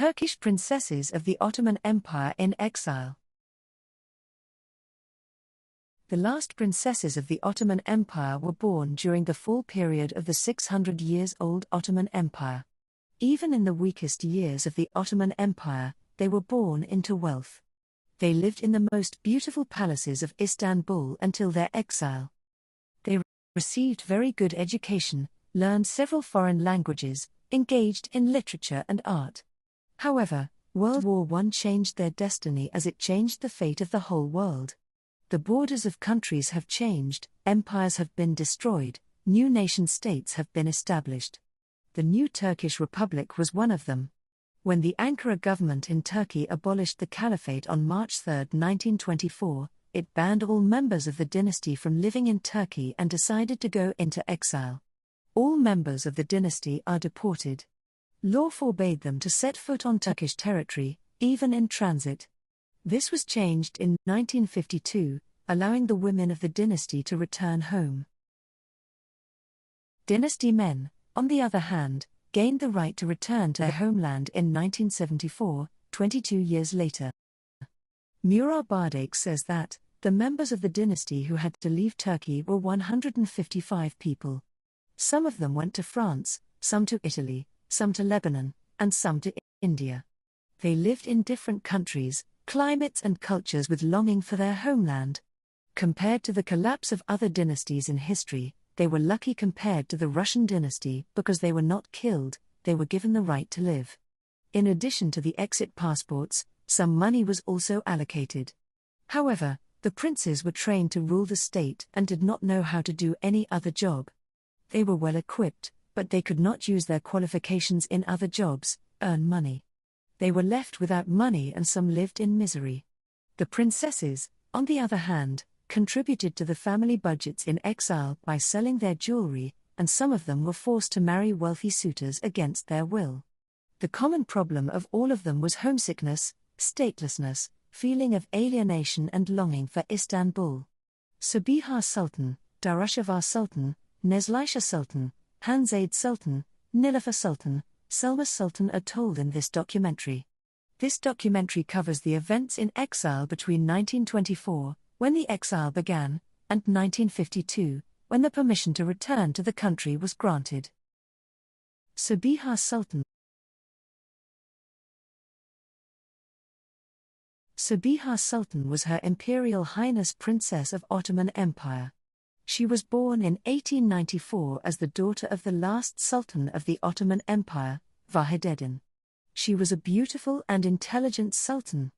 Turkish princesses of the Ottoman Empire in exile. The last princesses of the Ottoman Empire were born during the fall period of the 600-years-old Ottoman Empire. Even in the weakest years of the Ottoman Empire, they were born into wealth. They lived in the most beautiful palaces of Istanbul until their exile. They received very good education, learned several foreign languages, engaged in literature and art. However, World War I changed their destiny as it changed the fate of the whole world. The borders of countries have changed, empires have been destroyed, new nation-states have been established. The new Turkish Republic was one of them. When the Ankara Government in Turkey abolished the Caliphate on March 3, 1924, it banned all members of the dynasty from living in Turkey and decided to go into exile. All members of the dynasty are deported. Law forbade them to set foot on Turkish territory, even in transit. This was changed in 1952, allowing the women of the dynasty to return home. Dynasty men, on the other hand, gained the right to return to their homeland in 1974, 22 years later. Murat Bardakes says that the members of the dynasty who had to leave Turkey were 155 people. Some of them went to France, some to Italy, some to Lebanon, and some to India. They lived in different countries, climates and cultures with longing for their homeland. Compared to the collapse of other dynasties in history, they were lucky compared to the Russian dynasty because they were not killed, they were given the right to live. In addition to the exit passports, some money was also allocated. However, the princes were trained to rule the state and did not know how to do any other job. They were well equipped, but they could not use their qualifications in other jobs, earn money. They were left without money and some lived in misery. The princesses, on the other hand, contributed to the family budgets in exile by selling their jewelry, and some of them were forced to marry wealthy suitors against their will. The common problem of all of them was homesickness, statelessness, feeling of alienation and longing for Istanbul. Sabiha Sultan, Daru Sultan, Nezela Sultan, Hanzade Sultan, Nila Sultan, Selma Sultan are told in this documentary. This documentary covers the events in exile between 1924, when the exile began, and 1952, when the permission to return to the country was granted. Sabiha Sultan. Sabiha Sultan was Her Imperial Highness Princess of Ottoman Empire. She was born in 1894 as the daughter of the last Sultan of the Ottoman Empire, Vahideddin. She was a beautiful and intelligent Sultan.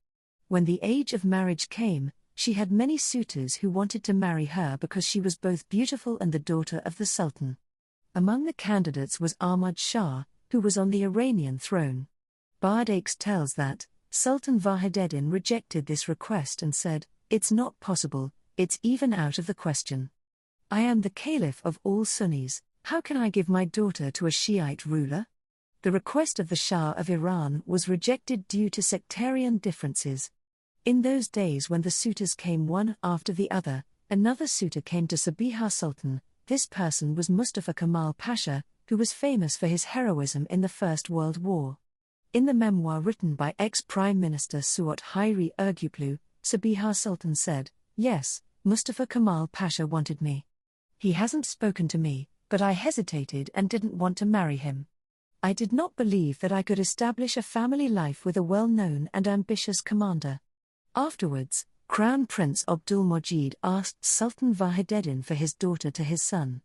When the age of marriage came, she had many suitors who wanted to marry her because she was both beautiful and the daughter of the Sultan. Among the candidates was Ahmad Shah, who was on the Iranian throne. Bardakes tells that Sultan Vahideddin rejected this request and said, "It's not possible, it's even out of the question. I am the Caliph of all Sunnis, how can I give my daughter to a Shiite ruler?" The request of the Shah of Iran was rejected due to sectarian differences. In those days when the suitors came one after the other, another suitor came to Sabiha Sultan. This person was Mustafa Kemal Pasha, who was famous for his heroism in the First World War. In the memoir written by ex-Prime Minister Suat Hayri Ergüplü, Sabiha Sultan said, "Yes, Mustafa Kemal Pasha wanted me. He hasn't spoken to me, but I hesitated and didn't want to marry him. I did not believe that I could establish a family life with a well-known and ambitious commander." Afterwards, Crown Prince Abdulmecid asked Sultan Vahideddin for his daughter to his son.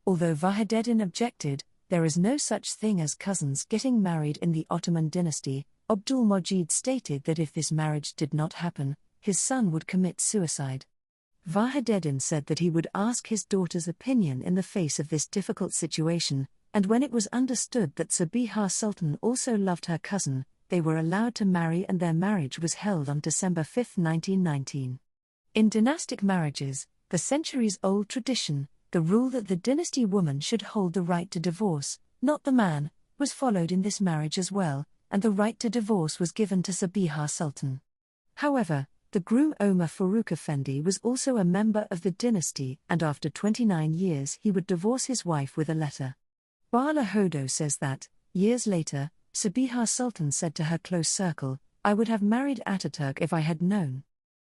Although Vahideddin objected, there is no such thing as cousins getting married in the Ottoman dynasty. Abdulmecid stated that if this marriage did not happen, his son would commit suicide. Vahideddin said that he would ask his daughter's opinion in the face of this difficult situation, and when it was understood that Sabiha Sultan also loved her cousin, they were allowed to marry and their marriage was held on December 5, 1919. In dynastic marriages, the centuries-old tradition, the rule that the dynasty woman should hold the right to divorce, not the man, was followed in this marriage as well, and the right to divorce was given to Sabiha Sultan. However, the groom Omar Faruk Effendi was also a member of the dynasty, and after 29 years he would divorce his wife with a letter. Bala Hodo says that, years later, Sabiha Sultan said to her close circle, "I would have married Atatürk if I had known."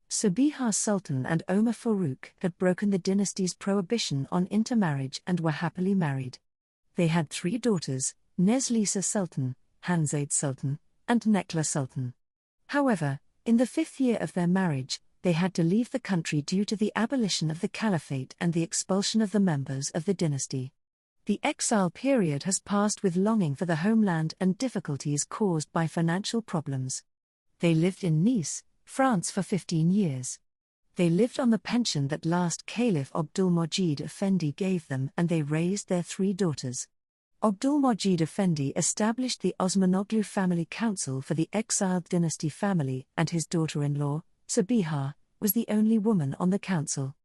Sabiha Sultan and Omar Faruk had broken the dynasty's prohibition on intermarriage and were happily married. They had 3 daughters, Nezela Sultan, Hanzade Sultan, and Nila Sultan. However, in the 5th year of their marriage, they had to leave the country due to the abolition of the caliphate and the expulsion of the members of the dynasty. The exile period has passed with longing for the homeland and difficulties caused by financial problems. They lived in Nice, France for 15 years. They lived on the pension that last Caliph Abdulmecid Effendi gave them, and they raised their 3 daughters. Abdulmecid Effendi established the Osmanoglu Family Council for the exiled dynasty family, and his daughter-in-law, Sabiha, was the only woman on the council.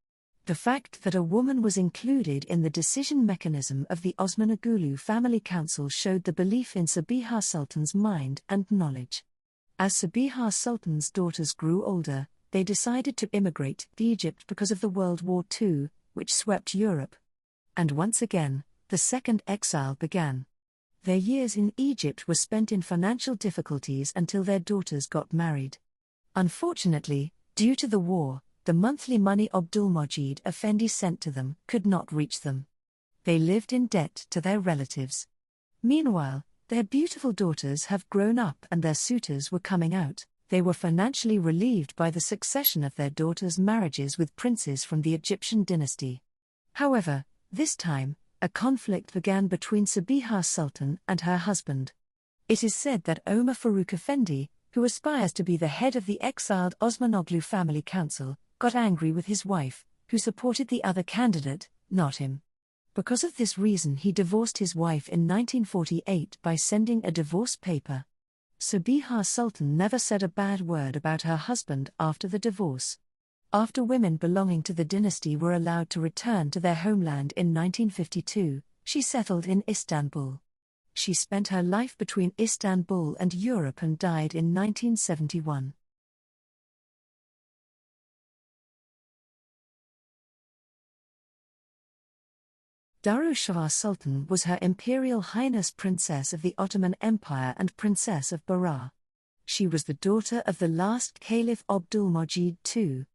The fact that a woman was included in the decision mechanism of the Osmanoglu Family Council showed the belief in Sabiha Sultan's mind and knowledge. As Sabiha Sultan's daughters grew older, they decided to immigrate to Egypt because of the World War II, which swept Europe. And once again, the second exile began. Their years in Egypt were spent in financial difficulties until their daughters got married. Unfortunately, due to the war, the monthly money Abdulmecid Effendi sent to them could not reach them. They lived in debt to their relatives. Meanwhile, their beautiful daughters have grown up and their suitors were coming out. They were financially relieved by the succession of their daughters' marriages with princes from the Egyptian dynasty. However, this time, a conflict began between Sabiha Sultan and her husband. It is said that Omar Faruk Effendi, who aspires to be the head of the exiled Osmanoglu Family Council, got angry with his wife, who supported the other candidate, not him. Because of this reason he divorced his wife in 1948 by sending a divorce paper. Sabiha Sultan never said a bad word about her husband after the divorce. After women belonging to the dynasty were allowed to return to their homeland in 1952, she settled in Istanbul. She spent her life between Istanbul and Europe and died in 1971. Daru Sultan was Her Imperial Highness Princess of the Ottoman Empire and Princess of Berar. She was the daughter of the last Caliph Abdulmecid II.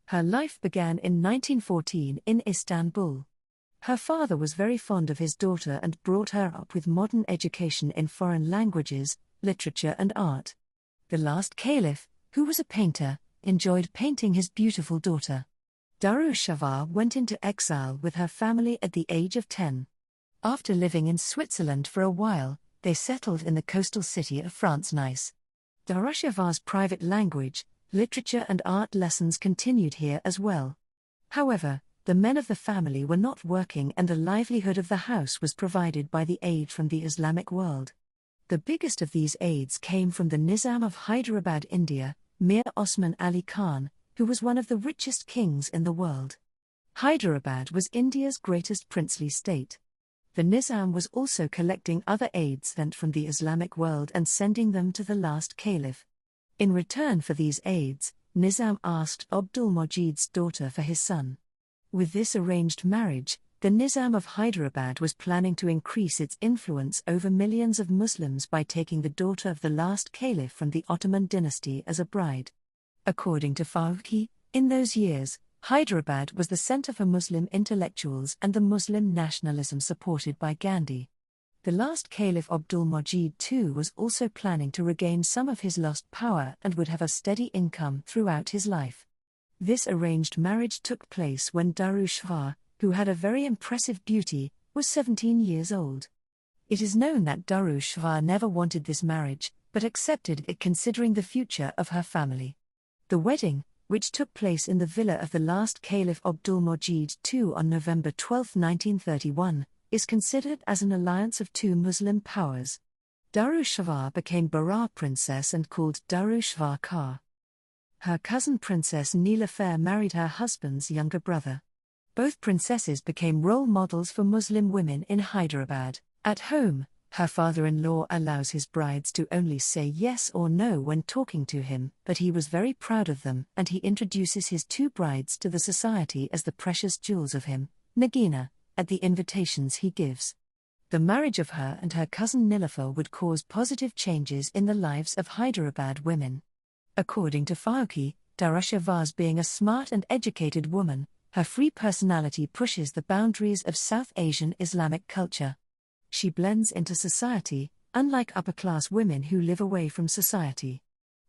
Her life began in 1914 in Istanbul. Her father was very fond of his daughter and brought her up with modern education in foreign languages, literature and art. The last caliph, who was a painter, enjoyed painting his beautiful daughter. Daru went into exile with her family at the age of 10. After living in Switzerland for a while, they settled in the coastal city of France, Nice. Daru's private language, literature and art lessons continued here as well. However, the men of the family were not working and the livelihood of the house was provided by the aid from the Islamic world. The biggest of these aids came from the Nizam of Hyderabad, India, Mir Osman Ali Khan, who was one of the richest kings in the world. Hyderabad was India's greatest princely state. The Nizam was also collecting other aids sent from the Islamic world and sending them to the last caliph. In return for these aids, Nizam asked Abdulmecid's daughter for his son. With this arranged marriage, the Nizam of Hyderabad was planning to increase its influence over millions of Muslims by taking the daughter of the last caliph from the Ottoman dynasty as a bride. According to Farooqi, in those years, Hyderabad was the center for Muslim intellectuals and the Muslim nationalism supported by Gandhi. The last Caliph Abdulmecid II was also planning to regain some of his lost power and would have a steady income throughout his life. This arranged marriage took place when Daru, who had a very impressive beauty, was 17 years old. It is known that Daru never wanted this marriage, but accepted it considering the future of her family. The wedding, which took place in the villa of the last Caliph Abdulmecid II on November 12, 1931, is considered as an alliance of 2 Muslim powers. Daru became Berar princess and called Daru Ka. Her cousin Princess Nila married her husband's younger brother. Both princesses became role models for Muslim women in Hyderabad. At home, her father-in-law allows his brides to only say yes or no when talking to him, but he was very proud of them and he introduces his 2 brides to the society as the precious jewels of him, Nagina, at the invitations he gives. The marriage of her and her cousin Nilüfer would cause positive changes in the lives of Hyderabad women. According to Fauci, Darushavar's being a smart and educated woman, her free personality pushes the boundaries of South Asian Islamic culture. She blends into society, unlike upper-class women who live away from society.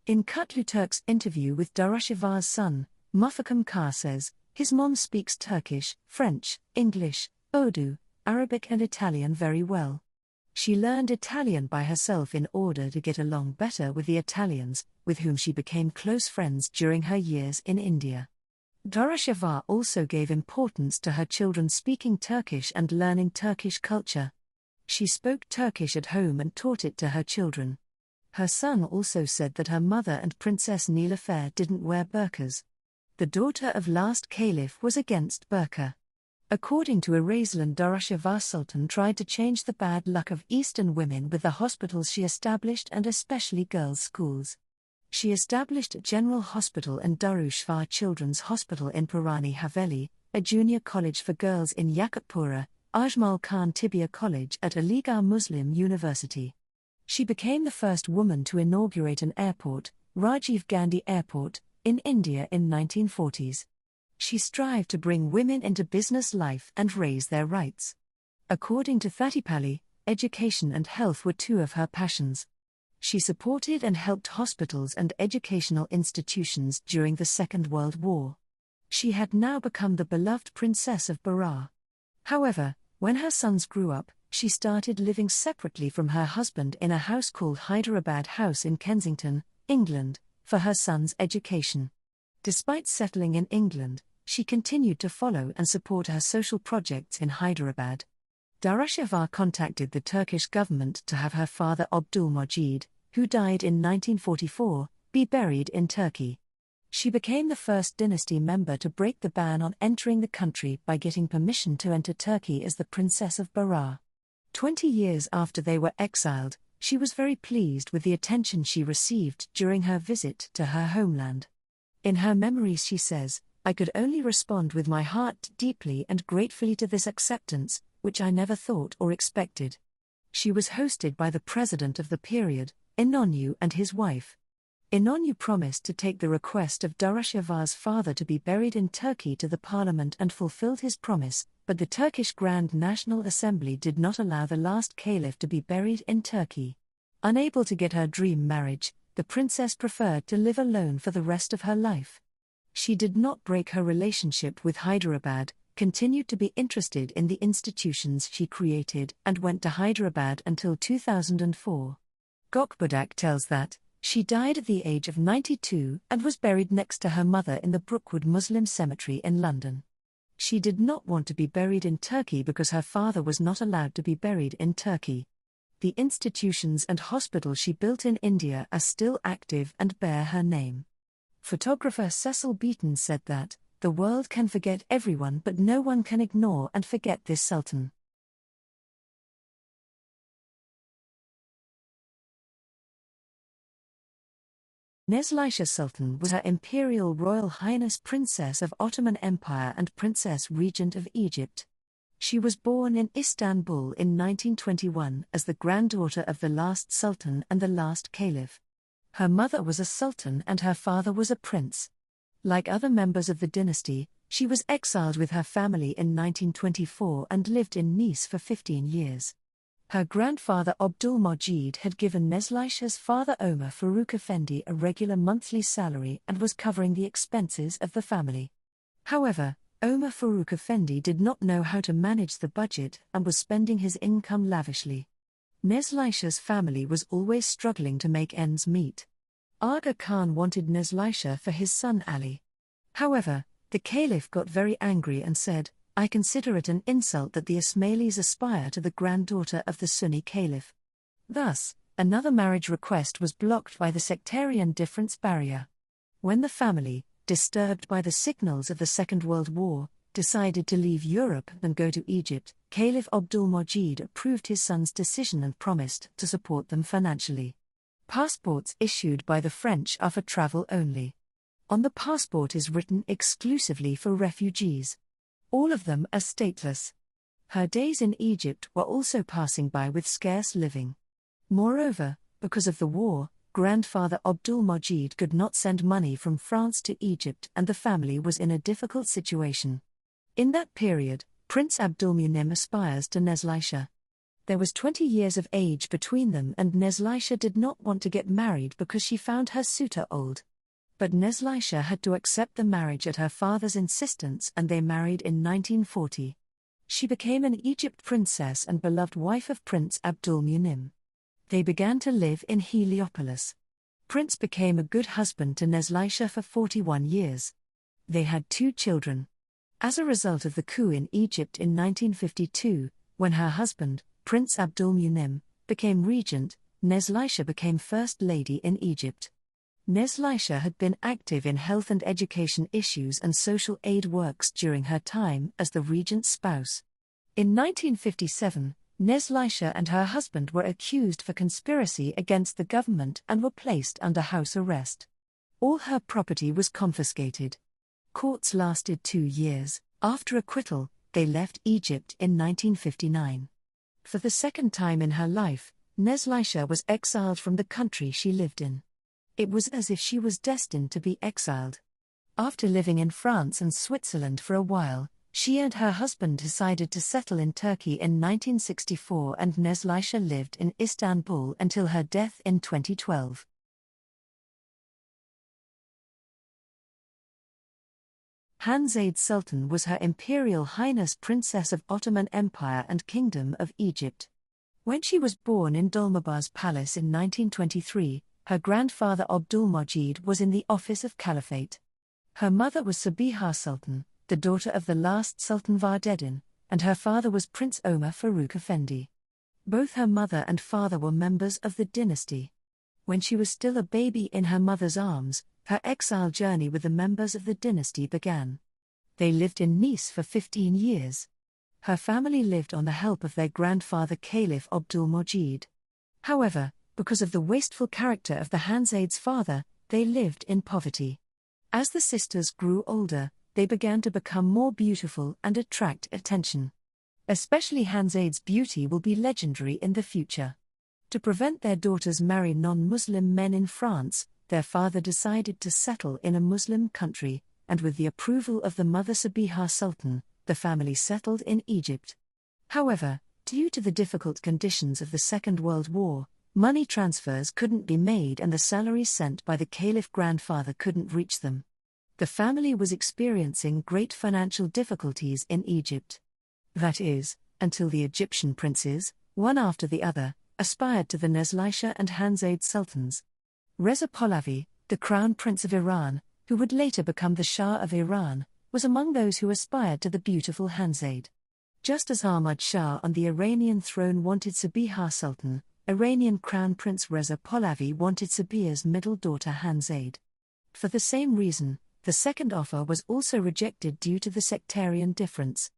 In Kutluturk's interview with Darushavar's son, Mufakham Kar says, his mom speaks Turkish, French, English, Urdu, Arabic and Italian very well. She learned Italian by herself in order to get along better with the Italians, with whom she became close friends during her years in India. Darushavar also gave importance to her children speaking Turkish and learning Turkish culture. She spoke Turkish at home and taught it to her children. Her son also said that her mother and Princess Nilüfer didn't wear burqas. The daughter of last caliph was against burqa. According to Exile, Sabiha Sultan tried to change the bad luck of Eastern women with the hospitals she established and especially girls' schools. She established a general hospital and Daru Children's Hospital in Purani Haveli, a junior college for girls in Yakutpura, Ajmal Khan Tibia College at Aligarh Muslim University. She became the first woman to inaugurate an airport, Rajiv Gandhi Airport, in India in 1940s. She strived to bring women into business life and raise their rights. According to Thatipalli, education and health were two of her passions. She supported and helped hospitals and educational institutions during the Second World War. She had now become the beloved Princess of Berar. However, when her sons grew up, she started living separately from her husband in a house called Hyderabad House in Kensington, England, for her sons' education. Despite settling in England, she continued to follow and support her social projects in Hyderabad. Darushavar contacted the Turkish government to have her father Abdulmecid, who died in 1944, be buried in Turkey. She became the first dynasty member to break the ban on entering the country by getting permission to enter Turkey as the Princess of Berar. 20 years after they were exiled, she was very pleased with the attention she received during her visit to her homeland. In her memories she says, "I could only respond with my heart deeply and gratefully to this acceptance, which I never thought or expected." She was hosted by the president of the period, Inonu, and his wife. Inonu promised to take the request of Darushavar's father to be buried in Turkey to the parliament and fulfilled his promise, but the Turkish Grand National Assembly did not allow the last caliph to be buried in Turkey. Unable to get her dream marriage, the princess preferred to live alone for the rest of her life. She did not break her relationship with Hyderabad, continued to be interested in the institutions she created, and went to Hyderabad until 2004. Gokbudak tells that, she died at the age of 92 and was buried next to her mother in the Brookwood Muslim Cemetery in London. She did not want to be buried in Turkey because her father was not allowed to be buried in Turkey. The institutions and hospitals she built in India are still active and bear her name. Photographer Cecil Beaton said that, "The world can forget everyone but no one can ignore and forget this Sultan." Nezela Sultan was Her Imperial Royal Highness Princess of Ottoman Empire and Princess Regent of Egypt. She was born in Istanbul in 1921 as the granddaughter of the last Sultan and the last Caliph. Her mother was a sultan and her father was a prince. Like other members of the dynasty, she was exiled with her family in 1924 and lived in Nice for 15 years. Her grandfather Abdulmecid had given Nezela's father Omar Faruk Effendi a regular monthly salary and was covering the expenses of the family. However, Omar Faruk Effendi did not know how to manage the budget and was spending his income lavishly. Nezela's family was always struggling to make ends meet. Aga Khan wanted Nezela for his son Ali. However, the caliph got very angry and said, "I consider it an insult that the Ismailis aspire to the granddaughter of the Sunni caliph." Thus, another marriage request was blocked by the sectarian difference barrier. When the family, disturbed by the signals of the Second World War, decided to leave Europe and go to Egypt, Caliph Abdulmecid approved his son's decision and promised to support them financially. Passports issued by the French are for travel only. On the passport is written exclusively for refugees. All of them are stateless. Her days in Egypt were also passing by with scarce living. Moreover, because of the war, grandfather Abdulmecid could not send money from France to Egypt and the family was in a difficult situation. In that period, Prince Abdulmunim aspires to Nezela. There was 20 years of age between them and Nezela did not want to get married because she found her suitor old. But Nezela had to accept the marriage at her father's insistence and they married in 1940. She became an Egypt princess and beloved wife of Prince Abdulmunim. They began to live in Heliopolis. Prince became a good husband to Nezela for 41 years. They had 2 children. As a result of the coup in Egypt in 1952, when her husband, Prince Abdulmunim, became regent, Nezela became First Lady in Egypt. Nezela had been active in health and education issues and social aid works during her time as the regent's spouse. In 1957, Nezela and her husband were accused for conspiracy against the government and were placed under house arrest. All her property was confiscated. Courts lasted 2 years. After acquittal, they left Egypt in 1959. For the second time in her life, Nezela was exiled from the country she lived in. It was as if she was destined to be exiled. After living in France and Switzerland for a while, she and her husband decided to settle in Turkey in 1964 and Nezela lived in Istanbul until her death in 2012. Nezela Sultan was Her Imperial Highness Princess of Ottoman Empire and Kingdom of Egypt. When she was born in Dolmabahce Palace in 1923, her grandfather Abdulmecid was in the office of caliphate. Her mother was Sabiha Sultan, the daughter of the last Sultan Vahdettin, and her father was Prince Omar Farooq Effendi. Both her mother and father were members of the dynasty. When she was still a baby in her mother's arms, her exile journey with the members of the dynasty began. They lived in Nice for 15 years. Her family lived on the help of their grandfather Caliph Abdulmecid. However, because of the wasteful character of the Hanzade's father, they lived in poverty. As the sisters grew older, they began to become more beautiful and attract attention. Especially Hanzade's beauty will be legendary in the future. To prevent their daughters marry non-Muslim men in France, their father decided to settle in a Muslim country, and with the approval of the mother Sabiha Sultan, the family settled in Egypt. However, due to the difficult conditions of the Second World War, money transfers couldn't be made and the salaries sent by the Caliph grandfather couldn't reach them. The family was experiencing great financial difficulties in Egypt. That is, until the Egyptian princes, one after the other, aspired to the Nezela and Hanzade sultans. Reza Pahlavi, the crown prince of Iran, who would later become the Shah of Iran, was among those who aspired to the beautiful Hanzade. Just as Ahmad Shah on the Iranian throne wanted Sabiha Sultan, Iranian crown prince Reza Pahlavi wanted Sabiha's middle daughter Hanzade. For the same reason, the second offer was also rejected due to the sectarian difference.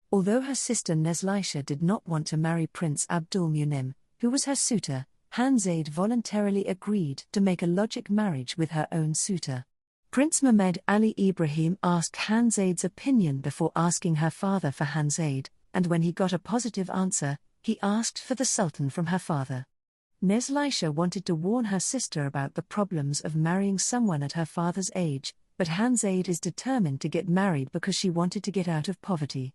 Although her sister Nezela did not want to marry Prince Abdulmunim, who was her suitor, Hanzade voluntarily agreed to make a logic marriage with her own suitor. Prince Mehmed Ali Ibrahim asked Hanzade's opinion before asking her father for Hanzade, and when he got a positive answer, he asked for the sultan from her father. Nezela wanted to warn her sister about the problems of marrying someone at her father's age, but Hanzade is determined to get married because she wanted to get out of poverty.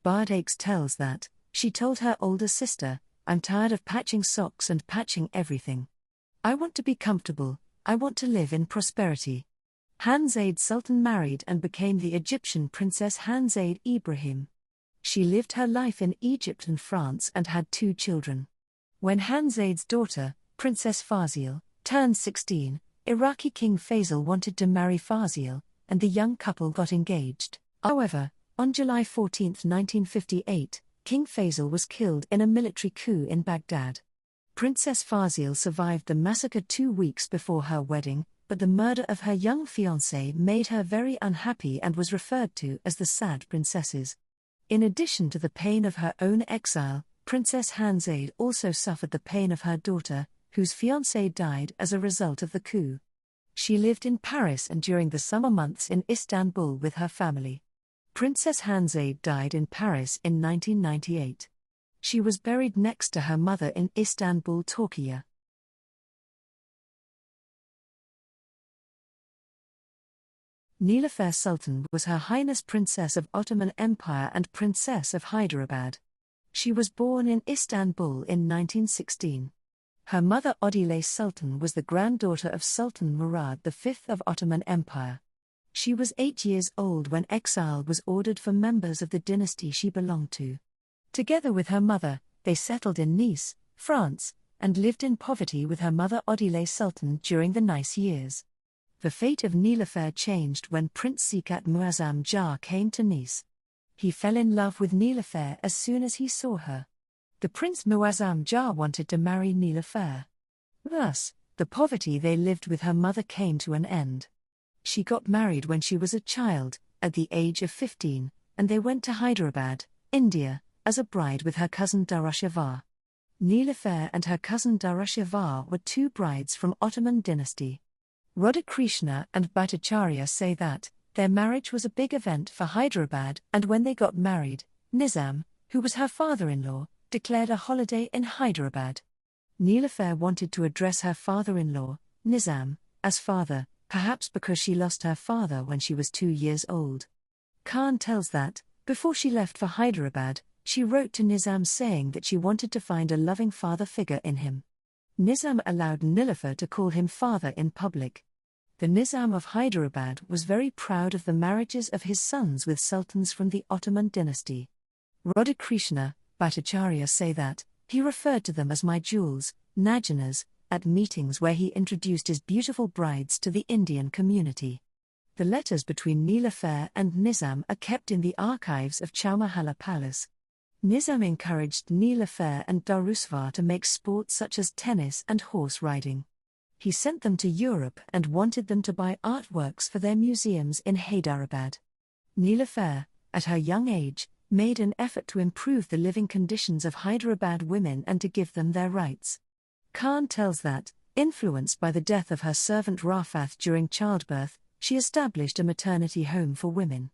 Bardakes tells that, she told her older sister, "I'm tired of patching socks and patching everything. I want to be comfortable, I want to live in prosperity." Hanzade Sultan married and became the Egyptian princess Hanzade Ibrahim. She lived her life in Egypt and France and had 2 children. When Hanzade's daughter, Princess Fazil, turned 16, Iraqi King Faisal wanted to marry Fazil, and the young couple got engaged. However, on July 14, 1958, King Faisal was killed in a military coup in Baghdad. Princess Fazil survived the massacre 2 weeks before her wedding, but the murder of her young fiancé made her very unhappy and was referred to as the Sad Princesses. In addition to the pain of her own exile, Princess Hanzade also suffered the pain of her daughter, whose fiancé died as a result of the coup. She lived in Paris and during the summer months in Istanbul with her family. Princess Hanzade died in Paris in 1998. She was buried next to her mother in Istanbul, Turkey. Nila Sultan was Her Highness Princess of Ottoman Empire and Princess of Hyderabad. She was born in Istanbul in 1916. Her mother Odile Sultan was the granddaughter of Sultan Murad V of Ottoman Empire. She was 8 years old when exile was ordered for members of the dynasty she belonged to. Together with her mother, they settled in Nice, France, and lived in poverty with her mother Odile Sultan during the Nice years. The fate of Nilüfer changed when Prince Sekat Muazzam Jah came to Nice. He fell in love with Nilüfer as soon as he saw her. The Prince Muazzam Jah wanted to marry Nilüfer. Thus, the poverty they lived with her mother came to an end. She got married when she was a child, at the age of 15, and they went to Hyderabad, India, as a bride with her cousin Darushavar. Nilüfer and her cousin Darushavar were two brides from Ottoman dynasty. Radhakrishna and Bhattacharya say that their marriage was a big event for Hyderabad, and when they got married, Nizam, who was her father-in-law, declared a holiday in Hyderabad. Nilüfer wanted to address her father-in-law, Nizam, as father, perhaps because she lost her father when she was 2 years old. Khan tells that, before she left for Hyderabad, she wrote to Nizam saying that she wanted to find a loving father figure in him. Nizam allowed Nilüfer to call him father in public. The Nizam of Hyderabad was very proud of the marriages of his sons with sultans from the Ottoman dynasty. Radhakrishna, Bhattacharya say that, he referred to them as my jewels, Najanas, at meetings where he introduced his beautiful brides to the Indian community. The letters between Nilüfer and Nizam are kept in the archives of Chowmahalla Palace. Nizam encouraged Nilüfer and Darusvar to make sports such as tennis and horse riding. He sent them to Europe and wanted them to buy artworks for their museums in Hyderabad. Nilüfer, at her young age, made an effort to improve the living conditions of Hyderabad women and to give them their rights. Khan tells that, influenced by the death of her servant Rafat during childbirth, she established a maternity home for women.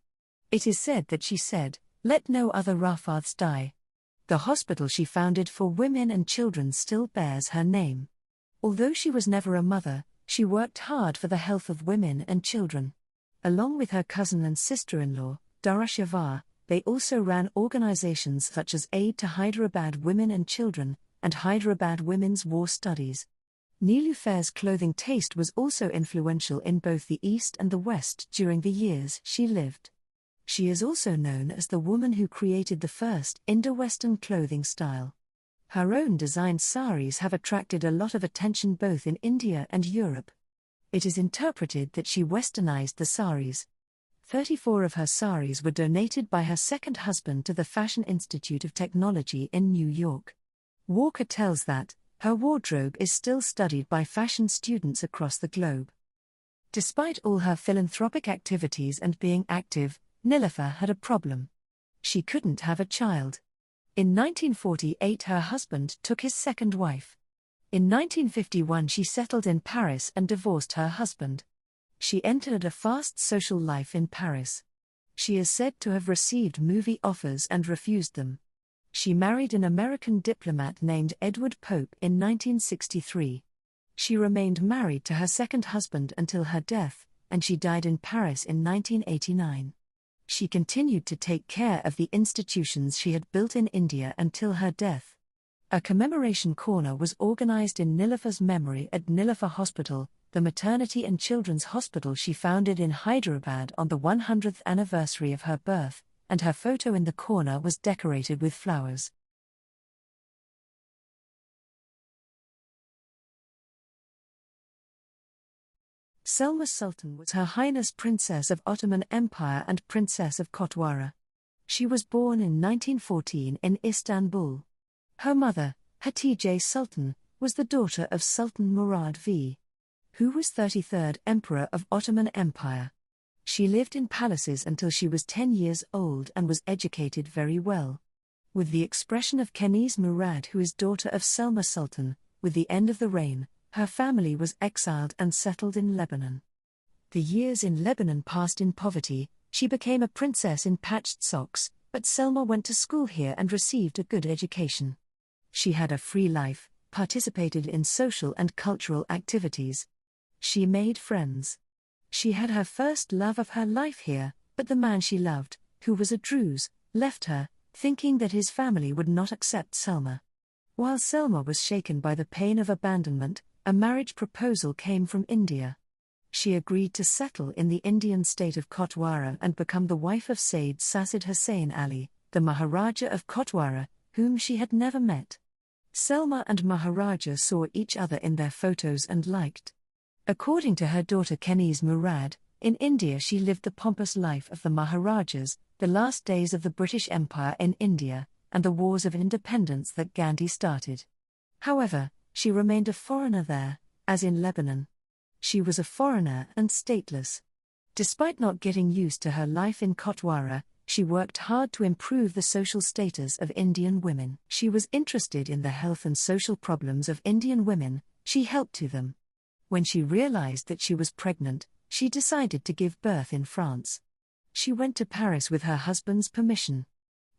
It is said that she said, "Let no other Rafats die." The hospital she founded for women and children still bears her name. Although she was never a mother, she worked hard for the health of women and children. Along with her cousin and sister-in-law, Darushavar, they also ran organizations such as Aid to Hyderabad Women and Children, and Hyderabad Women's War Studies. Nilüfer's clothing taste was also influential in both the East and the West during the years she lived. She is also known as the woman who created the first Indo-Western clothing style. Her own designed saris have attracted a lot of attention both in India and Europe. It is interpreted that she westernized the saris. 34 of her saris were donated by her second husband to the Fashion Institute of Technology in New York. Walker tells that, her wardrobe is still studied by fashion students across the globe. Despite all her philanthropic activities and being active, Nilüfer had a problem. She couldn't have a child. In 1948 her husband took his second wife. In 1951 she settled in Paris and divorced her husband. She entered a fast social life in Paris. She is said to have received movie offers and refused them. She married an American diplomat named Edward Pope in 1963. She remained married to her second husband until her death, and she died in Paris in 1989. She continued to take care of the institutions she had built in India until her death. A commemoration corner was organized in Nilüfer's memory at Nilüfer Hospital, the maternity and children's hospital she founded in Hyderabad on the 100th anniversary of her birth, and her photo in the corner was decorated with flowers. Selma Sultan was Her Highness Princess of Ottoman Empire and Princess of Kotwara. She was born in 1914 in Istanbul. Her mother, Hatice Sultan, was the daughter of Sultan Murad V, who was 33rd Emperor of Ottoman Empire. She lived in palaces until she was 10 years old and was educated very well. With the expression of Keniz Murad, who is daughter of Selma Sultan, with the end of the reign, her family was exiled and settled in Lebanon. The years in Lebanon passed in poverty, She became a princess in patched socks, but Selma went to school here and received a good education. She had a free life, participated in social and cultural activities. She made friends. She had her first love of her life here, but the man she loved, who was a Druze, left her, thinking that his family would not accept Selma. While Selma was shaken by the pain of abandonment, a marriage proposal came from India. She agreed to settle in the Indian state of Kotwara and become the wife of Sayyid Sasid Hussain Ali, the Maharaja of Kotwara, whom she had never met. Selma and Maharaja saw each other in their photos and liked. According to her daughter Keniz Murad, in India she lived the pompous life of the Maharajas, the last days of the British Empire in India, and the wars of independence that Gandhi started. However, she remained a foreigner there, as in Lebanon. She was a foreigner and stateless. Despite not getting used to her life in Kotwara, she worked hard to improve the social status of Indian women. She was interested in the health and social problems of Indian women. She helped to them. When she realized that she was pregnant, she decided to give birth in France. She went to Paris with her husband's permission.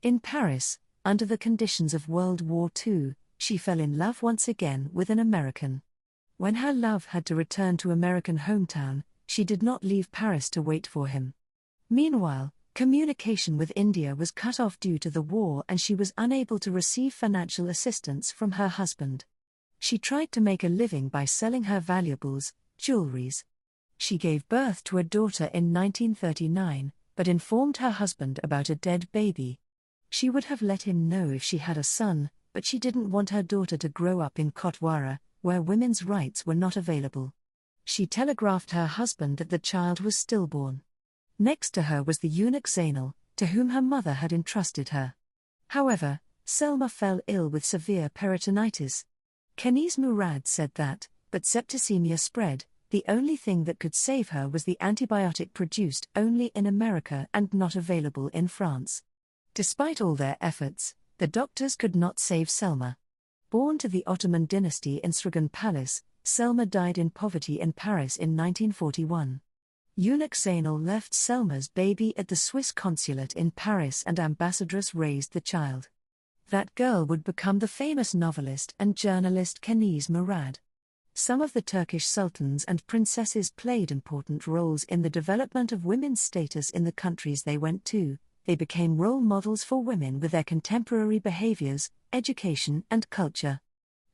In Paris, under the conditions of World War II, she fell in love once again with an American. When her love had to return to American hometown, she did not leave Paris to wait for him. Meanwhile, communication with India was cut off due to the war and she was unable to receive financial assistance from her husband. She tried to make a living by selling her valuables, jewelries. She gave birth to a daughter in 1939, but informed her husband about a dead baby. She would have let him know if she had a son, but she didn't want her daughter to grow up in Kotwara, where women's rights were not available. She telegraphed her husband that the child was stillborn. Next to her was the eunuch Zainal, to whom her mother had entrusted her. However, Selma fell ill with severe peritonitis. Keniz Murad said that, but septicemia spread. The only thing that could save her was the antibiotic produced only in America and not available in France. Despite all their efforts, the doctors could not save Selma. Born to the Ottoman dynasty in Sragan Palace, Selma died in poverty in Paris in 1941. Eunuch Zainal left Selma's baby at the Swiss consulate in Paris and ambassadress raised the child. That girl would become the famous novelist and journalist Keniz Murad. Some of the Turkish sultans and princesses played important roles in the development of women's status in the countries they went to. They became role models for women with their contemporary behaviors, education and culture.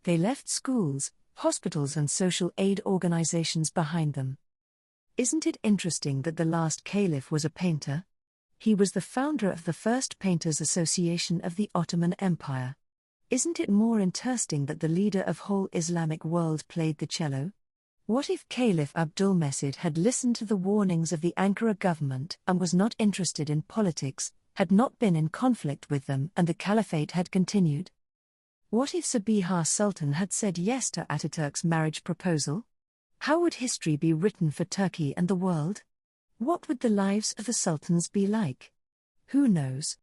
They left schools, hospitals and social aid organizations behind them. Isn't it interesting that the last caliph was a painter? He was the founder of the first Painters Association of the Ottoman Empire. Isn't it more interesting that the leader of whole Islamic world played the cello? What if Caliph Abdulmecid had listened to the warnings of the Ankara government and was not interested in politics, had not been in conflict with them and the caliphate had continued? What if Sabiha Sultan had said yes to Atatürk's marriage proposal? How would history be written for Turkey and the world? What would the lives of the sultans be like? Who knows?